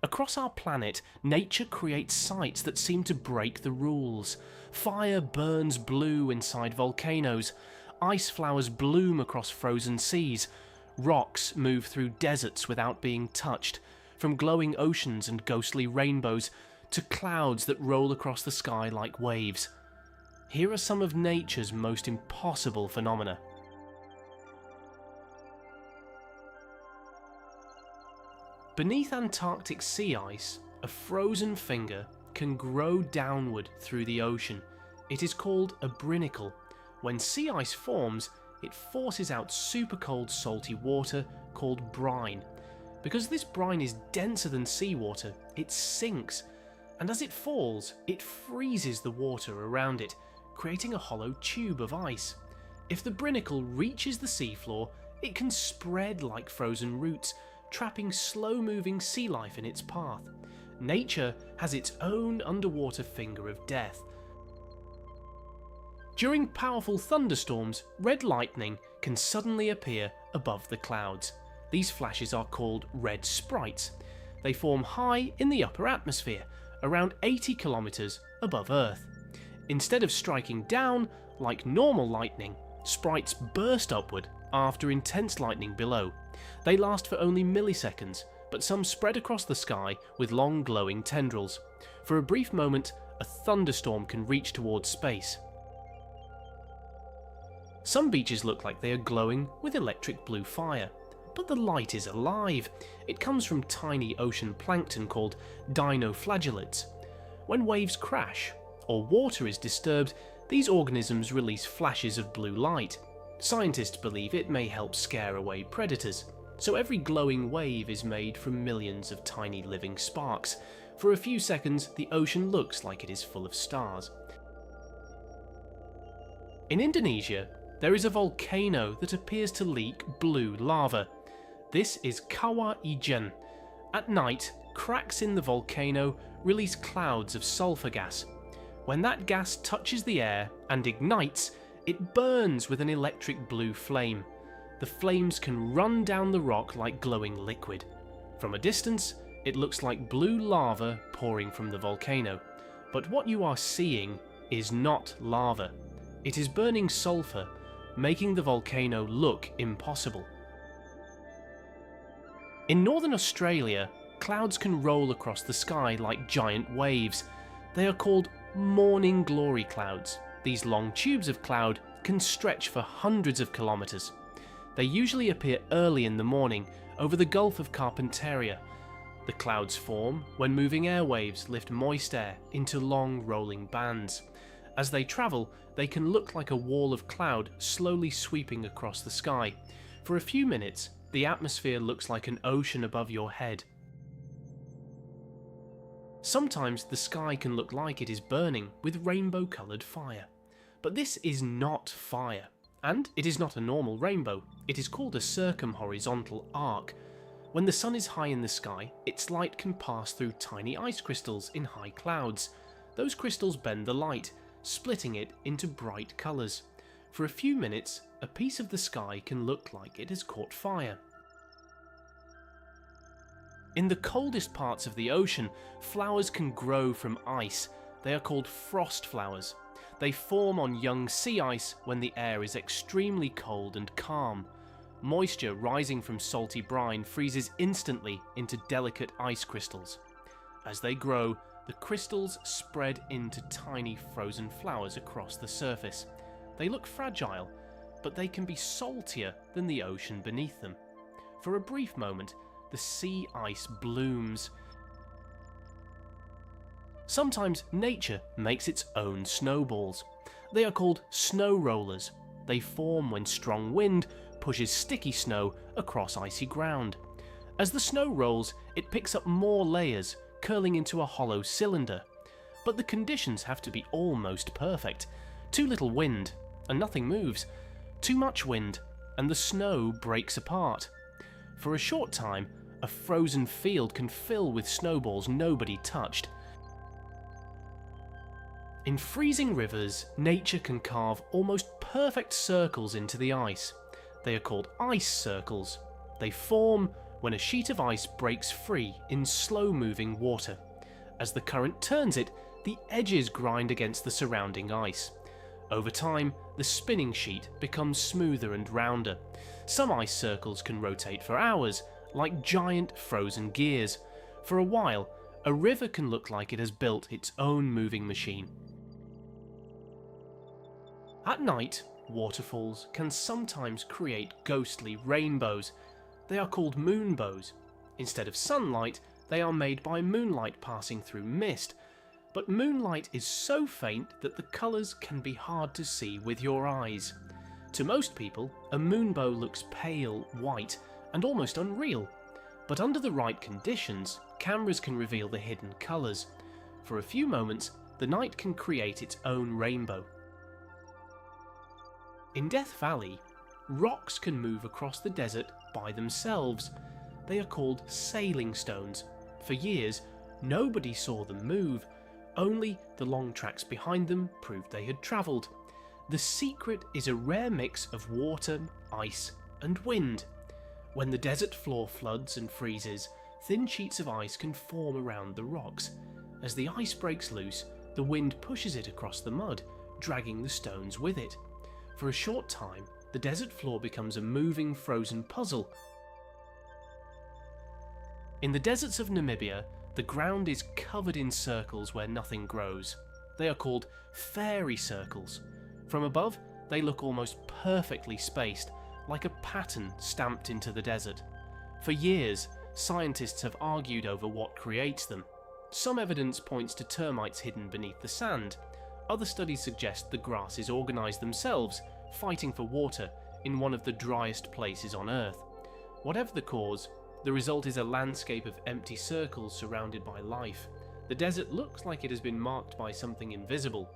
Across our planet, nature creates sights that seem to break the rules. Fire burns blue inside volcanoes, ice flowers bloom across frozen seas, rocks move through deserts without being touched, from glowing oceans and ghostly rainbows to clouds that roll across the sky like waves. Here are some of nature's most impossible phenomena. Beneath Antarctic sea ice, a frozen finger can grow downward through the ocean. It is called a brinacle. When sea ice forms, it forces out super cold salty water called brine. Because this brine is denser than seawater, it sinks, and as it falls, it freezes the water around it, creating a hollow tube of ice. If the brinacle reaches the seafloor, it can spread like frozen roots, trapping slow-moving sea life in its path. Nature has its own underwater finger of death. During powerful thunderstorms, red lightning can suddenly appear above the clouds. These flashes are called red sprites. They form high in the upper atmosphere, around 80 kilometers above Earth. Instead of striking down like normal lightning, sprites burst upward after intense lightning below. They last for only milliseconds, but some spread across the sky with long glowing tendrils. For a brief moment, a thunderstorm can reach towards space. Some beaches look like they are glowing with electric blue fire, but the light is alive. It comes from tiny ocean plankton called dinoflagellates. When waves crash, or water is disturbed, these organisms release flashes of blue light. Scientists believe it may help scare away predators. So every glowing wave is made from millions of tiny living sparks. For a few seconds, the ocean looks like it is full of stars. In Indonesia, there is a volcano that appears to leak blue lava. This is Kawah Ijen. At night, cracks in the volcano release clouds of sulfur gas. When that gas touches the air and ignites, it burns with an electric blue flame. The flames can run down the rock like glowing liquid. From a distance, it looks like blue lava pouring from the volcano. But what you are seeing is not lava. It is burning sulfur, making the volcano look impossible. In northern Australia, clouds can roll across the sky like giant waves. They are called morning glory clouds. These long tubes of cloud can stretch for hundreds of kilometers. They usually appear early in the morning over the Gulf of Carpentaria. The clouds form when moving airwaves lift moist air into long rolling bands. As they travel, they can look like a wall of cloud slowly sweeping across the sky. For a few minutes, the atmosphere looks like an ocean above your head. Sometimes the sky can look like it is burning with rainbow-coloured fire. But this is not fire. And it is not a normal rainbow, it is called a circumhorizontal arc. When the sun is high in the sky, its light can pass through tiny ice crystals in high clouds. Those crystals bend the light, splitting it into bright colours. For a few minutes, a piece of the sky can look like it has caught fire. In the coldest parts of the ocean, flowers can grow from ice. They are called frost flowers. They form on young sea ice when the air is extremely cold and calm. Moisture rising from salty brine freezes instantly into delicate ice crystals. As they grow, the crystals spread into tiny frozen flowers across the surface. They look fragile, but they can be saltier than the ocean beneath them. For a brief moment, the sea ice blooms. Sometimes nature makes its own snowballs. They are called snow rollers. They form when strong wind pushes sticky snow across icy ground. As the snow rolls, it picks up more layers, curling into a hollow cylinder. But the conditions have to be almost perfect. Too little wind, and nothing moves. Too much wind, and the snow breaks apart. For a short time, a frozen field can fill with snowballs nobody touched. In freezing rivers, nature can carve almost perfect circles into the ice. They are called ice circles. They form when a sheet of ice breaks free in slow-moving water. As the current turns it, the edges grind against the surrounding ice. Over time, the spinning sheet becomes smoother and rounder. Some ice circles can rotate for hours, like giant frozen gears. For a while, a river can look like it has built its own moving machine. At night, waterfalls can sometimes create ghostly rainbows. They are called moonbows. Instead of sunlight, they are made by moonlight passing through mist. But moonlight is so faint that the colours can be hard to see with your eyes. To most people, a moonbow looks pale, white, and almost unreal. But under the right conditions, cameras can reveal the hidden colours. For a few moments, the night can create its own rainbow. In Death Valley, rocks can move across the desert by themselves. They are called sailing stones. For years, nobody saw them move. Only the long tracks behind them proved they had travelled. The secret is a rare mix of water, ice, and wind. When the desert floor floods and freezes, thin sheets of ice can form around the rocks. As the ice breaks loose, the wind pushes it across the mud, dragging the stones with it. For a short time, the desert floor becomes a moving frozen puzzle. In the deserts of Namibia, the ground is covered in circles where nothing grows. They are called fairy circles. From above, they look almost perfectly spaced, like a pattern stamped into the desert. For years, scientists have argued over what creates them. Some evidence points to termites hidden beneath the sand. Other studies suggest the grasses organise themselves, fighting for water in one of the driest places on Earth. Whatever the cause, the result is a landscape of empty circles surrounded by life. The desert looks like it has been marked by something invisible,